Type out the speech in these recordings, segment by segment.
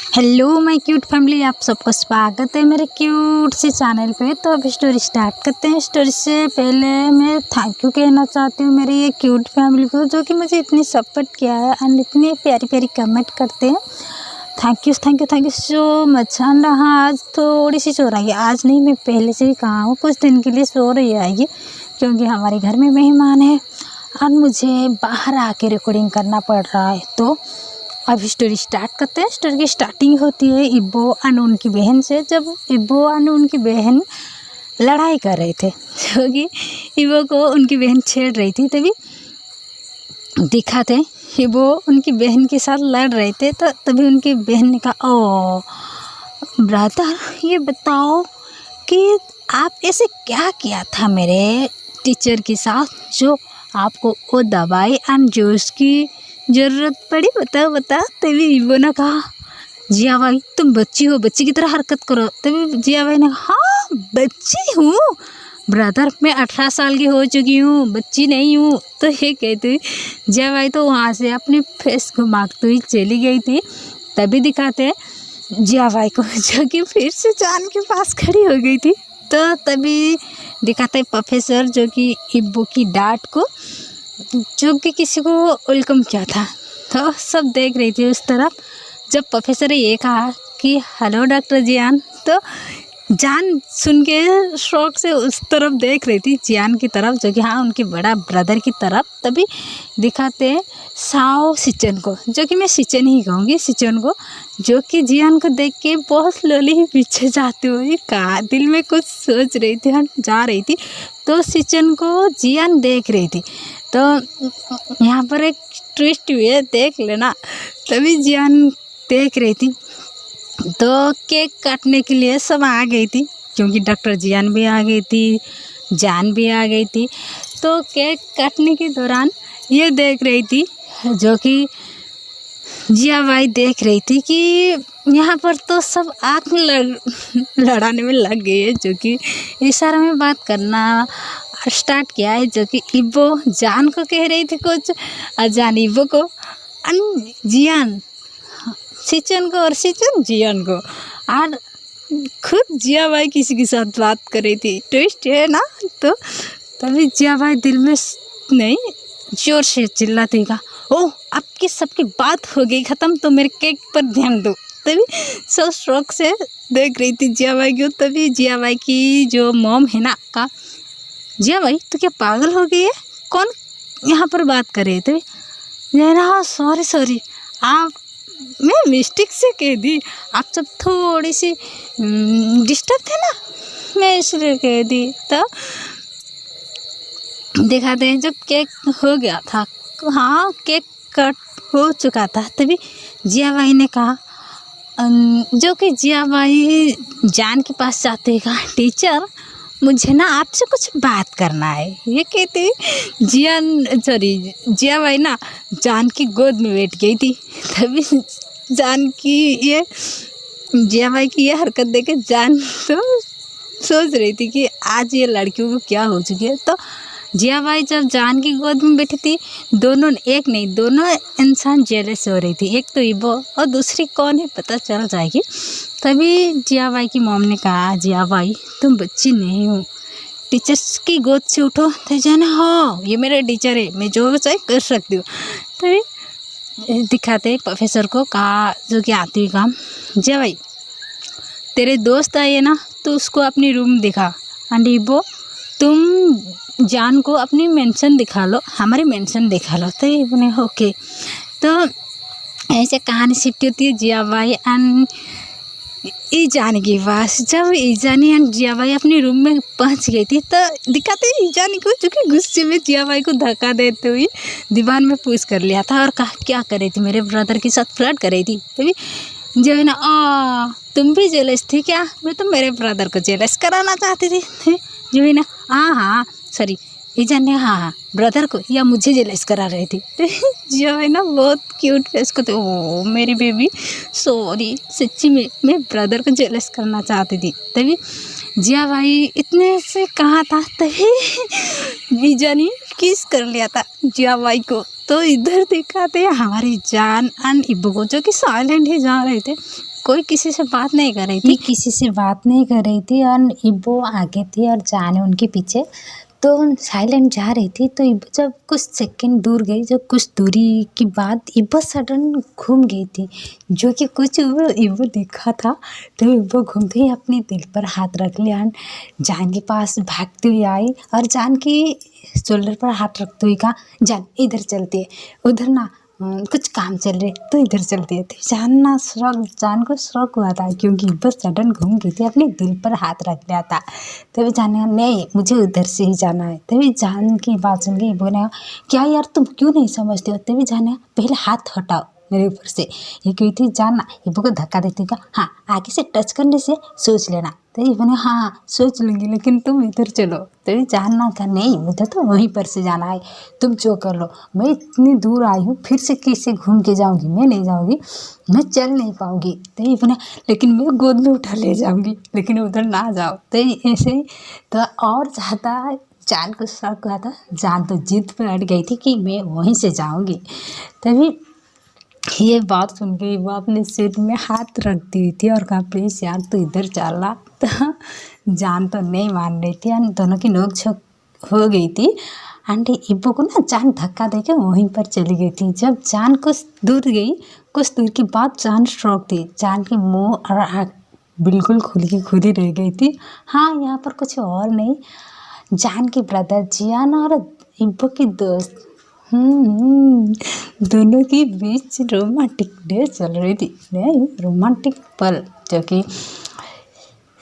Hello my cute family, आप सबका स्वागत है मेरे क्यूट से चैनल पे। तो अब स्टोरी स्टार्ट करते हैं। स्टोरी से पहले मैं थैंक यू कहना चाहती हूँ मेरी ये क्यूट फैमिली को, जो कि मुझे इतनी सपोर्ट किया है एंड इतनी प्यारी प्यारी कमेंट करते हैं। Thank you so much. And हाँ, आज थोड़ी सी सो रही है, आज नहीं, मैं पहले से ही कहा हूँ कुछ दिन के लिए सो रही आएगी, क्योंकि हमारे घर में मेहमान है और मुझे बाहर आके रिकॉर्डिंग करना पड़ रहा है। तो अब स्टोरी स्टार्ट करते हैं। स्टोरी की स्टार्टिंग होती है इब्बो और उनकी बहन से। जब इब्बो और उनकी बहन लड़ाई कर रहे थे, क्योंकि इब्बो को उनकी बहन छेड़ रही थी, तभी दिखाते इब्बो उनकी बहन के साथ लड़ रहे थे। तो तभी उनकी बहन ने कहा, ओ ब्रदर, ये बताओ कि आप ऐसे क्या किया था मेरे टीचर के साथ, जो आपको वो दवाई एंड जूस की ज़रूरत पड़ी, बता। तभी इब्बो ने कहा, जिया भाई तुम बच्ची हो, बच्ची की तरह हरकत करो। तभी जिया भाई ने कहा, हाँ बच्ची हूँ ब्रदर, मैं 18 साल की हो चुकी हूँ, बच्ची नहीं हूँ। तो ये कहती हुई जिया भाई तो वहाँ से अपनी फेस घुमाती हुई चली गई थी। तभी दिखाते हैं जिया भाई को, जो कि फिर से जान के पास खड़ी हो गई थी। तो तभी दिखाते प्रोफेसर, जो कि इब्बो की डांट को, जो कि किसी को वेलकम किया था। तो सब देख रही थी उस तरफ। जब प्रोफेसर ने ये कहा कि हेलो डॉक्टर जियान, तो जान सुन के शौक से उस तरफ देख रही थी, जियान की तरफ, जो कि हाँ उनके बड़ा ब्रदर की तरफ। तभी दिखाते हैं साओ सिचन को, जो कि मैं सिचन ही कहूँगी, सिचन को, जो कि जियान को देख के बहुत स्लोली ही पीछे जाती हुई कहा, दिल में कुछ सोच रही थी और जा रही थी। तो सिचन को जियान देख रही थी। तो यहाँ पर एक ट्विस्ट हुई है, देख लेना। तभी जियान देख रही थी, तो केक काटने के लिए सब आ गई थी, क्योंकि डॉक्टर जियान भी आ गई थी, जान भी आ गई थी। तो केक काटने के दौरान ये देख रही थी, जो कि जिया बाई देख रही थी कि यहाँ पर तो सब आँख लड़ाने में लग गई है, जो कि इशारे में बात करना स्टार्ट किया है, जो कि इब्बो जान को कह रही थी कुछ और जान इब्बो को, जियान सिचन को और सिचन जियान को, और खुद जिया भाई किसी के साथ बात कर रही थी। ट्विस्ट है ना। तो तभी जिया भाई दिल में नहीं, जोर से चिल्लाती का, ओह आपकी सबकी बात हो गई ख़त्म, तो मेरे केक पर ध्यान दो। तभी सब शौक से देख रही थी जिया भाई को। तभी जिया भाई की जो मॉम है ना, का जिया भाई तो क्या पागल हो गई है, कौन यहाँ पर बात कर रहे थे। हाँ सॉरी आप, मैं मिस्टेक से कह दी, आप सब थोड़ी सी डिस्टर्ब थे ना, मैं इसलिए कह दी। तो दिखाते हैं जब केक हो गया था, हाँ केक कट हो चुका था, तभी जिया बाई ने कहा, जो कि जिया बाई जान के पास जाते हैं, कहा टीचर मुझे ना आपसे कुछ बात करना है। ये कहते जिया बाई ना जान की गोद में बैठ गई थी। तभी जान की ये जिया बाई की ये हरकत देख के जान तो सोच रही थी कि आज ये लड़कियों को क्या हो चुकी है। तो जिया बाई जब जान की गोद में बैठी थी, दोनों एक नहीं दोनों इंसान जेलस हो रही थी, एक तो इब्बो और दूसरी कौन है पता चल जाएगी। तभी जिया बाई की मॉम ने कहा, जिया बाई तुम बच्ची नहीं हो, टीचर्स की गोद से उठो। तो जाना, हाँ ये मेरा टीचर है, मैं जो चाहे कर सकती हूँ। तभी दिखाते प्रोफेसर को कहा, जो कि आती हुई काम, जिया बाई तेरे दोस्त आए ना, तो उसको अपनी रूम दिखा, एंड इब्बो तुम जान को अपनी मेंशन दिखा लो, हमारी मेंशन दिखा लो। तो ये बने ओके। तो ऐसे कहानी शिफ्ट होती है जिया बाई एंड ईजान के पास। जब ईजानी एंड जिया बाई अपनी रूम में पहुंच गई थी, तो दिखाते हैं ईजानी को, जो कि गुस्से में जिया बाई को धक्का देते हुए दीवार में पुश कर लिया था और कहा क्या कर रही थी, मेरे ब्रदर के साथ फ्लर्ट कर रही थी। तभी जो है ना, तुम भी जेलस थी क्या, मैं तो मेरे ब्रदर को जेलस कराना चाहती थी। जो है ना, हाँ सॉरी ईजान ने, हाँ ब्रदर को या मुझे जेलस करा रही थी। जो है ना बहुत क्यूट फेस को, तो ओ मेरी बेबी सॉरी, सच्ची में मैं ब्रदर को जेलस करना चाहती थी। तभी जिया भाई इतने से कहा था, तभी ईजानी किस कर लिया था जिया भाई को। तो इधर दिखाते हैं हमारी जान एंड इब्बो को, जो कि साइलेंट ही जा रहे थे। कोई किसी से बात नहीं कर रही ये थी। किसी से बात नहीं कर रही थी और इब्बो आगे थी और जाने उनके पीछे। तो साइलेंट जा रही थी तो इब्बो जब कुछ सेकंड दूर गई, जब कुछ दूरी के बाद इब्बो सडन घूम गई थी, जो कि कुछ इब्बो देखा था। तो इब्बो घूमते ही अपने दिल पर हाथ रख लिया और जान के पास भागती हुई आई और जान की शोल्डर पर हाथ रखते हुए कहा, जान इधर चलते है, उधर ना कुछ काम चल रहे तो इधर चलते थे। जान को शौक हुआ था क्योंकि बस सडन घूम गई थी, अपने दिल पर हाथ रख लिया था। तभी जाने नहीं, मुझे उधर से ही जाना है। तभी जान की बात सुन के बोले, क्या यार तुम क्यों नहीं समझते हो? तभी जाने पहले हाथ हटाओ मेरे ऊपर से। ये कही थी जानना, इब्बो को धक्का देती का, हाँ आगे से टच करने से सोच लेना। तभी बोले हाँ सोच लूँगी, लेकिन तुम इधर चलो। तभी जानना का नहीं, मुझे तो वहीं पर से जाना है, तुम जो कर लो। मैं इतनी दूर आई हूँ, फिर से कैसे घूम के जाऊँगी? मैं नहीं जाऊँगी, मैं चल नहीं पाऊँगी। तभी बोले लेकिन मैं गोद में उठा ले जाऊँगी, लेकिन उधर ना जाओ। तभी ऐसे ही तो और ज़्यादा जान को शौक हुआ था। जान तो जिद पे अड़ गई थी कि मैं वहीं से जाऊँगी। तभी ये बात सुन के वो अपने सिर में हाथ रखती हुई थी और कहा प्लीज़ यार तू इधर चला। तो जान तो नहीं मान रही थी और दोनों की नोक-झोंक हो गई थी। आंटी इब्बो को ना जान धक्का देके वहीं पर चली गई थी। जब जान कुछ दूर गई, कुछ दूर के बाद जान शॉक थी। जान की मुँह और आँख बिल्कुल खुली रह गई थी। हाँ, यहाँ पर कुछ और नहीं, जान के ब्रदर जियान और इब्बो की दोस्त दोनों के बीच रोमांटिक डे चल रही थी। नहीं, रोमांटिक पल, जो कि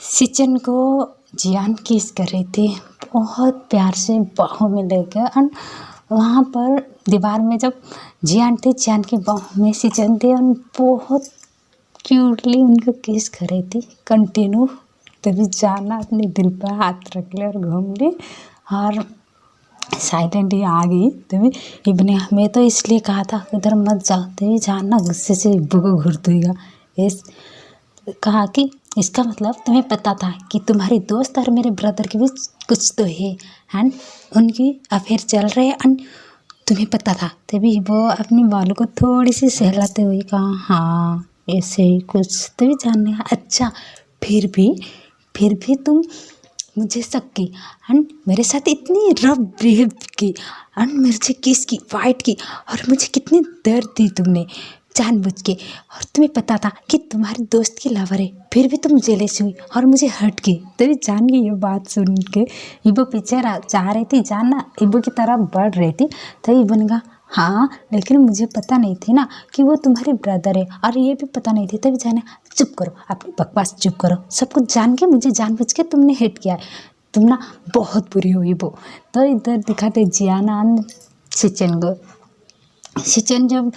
सिचन को जियान किस कर रही थी बहुत प्यार से बाहों में लेकर। और वहाँ पर दीवार में जब जियान थे, जियान की बाहों में सिचन थे और बहुत क्यूटली उनको किस कर रही थी कंटिन्यू। तभी जाना अपने दिल पर हाथ रख लिया और घूम ली और साइलेंट ही आ गई। तभी इब्ने मैं तो इसलिए कहा था इधर मत जाओ। तभी जानना गुस्से से इब्बू को घूरतेगा इस कहा कि इसका मतलब तुम्हें पता था कि तुम्हारी दोस्त और मेरे ब्रदर के बीच कुछ तो है एंड उनकी अफेयर चल रहे हैं एंड तुम्हें पता था। तभी वो अपनी बालों को थोड़ी सी सहलाते हुए कहा हाँ ऐसे ही कुछ। तभी जानने का अच्छा फिर भी तुम मुझे शक की एंड मेरे साथ इतनी रफ बिहेव की एंड मुझे किस की फाइट की और मुझे कितनी दर्द दी तुमने जानबूझ के। और तुम्हें पता था कि तुम्हारे दोस्त की लवर है, फिर भी तुम जेलस हुई और मुझे हर्ट की। तभी जान की ये बात सुन के इब्बो पीछे जा रही थी, जानना इब्बो की तरफ बढ़ रही थी। तभी इब्बो ने कहा हाँ लेकिन मुझे पता नहीं थी ना कि वो तुम्हारे ब्रदर है, और ये भी पता नहीं थी। तभी जाने चुप करो, अपनी बकवास चुप करो, सब कुछ जान के मुझे जानबूझ के तुमने हिट किया है, तुम ना बहुत बुरी हुई वो। तो इधर दिखाते जियाना सिचन को। सिचन जब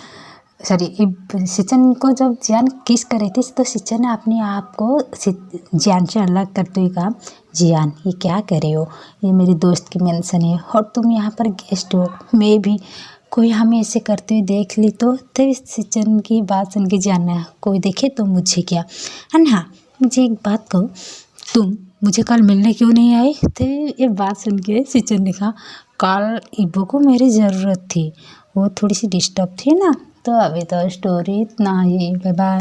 सिचन को जब जियान किस कर रही थी तो सिचन ने अपने आप को जियान से अलग करते हुए कहा जियान ये क्या कर रहे हो, ये मेरी दोस्त की मेंशन है और तुम यहाँ पर गेस्ट हो, मैं भी कोई हमें ऐसे करते हुए देख ली तो। तभी सिचन की बात सुन के जियान कोई देखे तो मुझे क्या। हाँ मुझे एक बात कहो, तुम मुझे कल मिलने क्यों नहीं आई? तो ये बात सुन के सिचन ने कहा कल इब्बो को मेरी ज़रूरत थी, वो थोड़ी सी डिस्टर्ब थी ना, तो अभी तो स्टोरी इतना ही। Bye bye.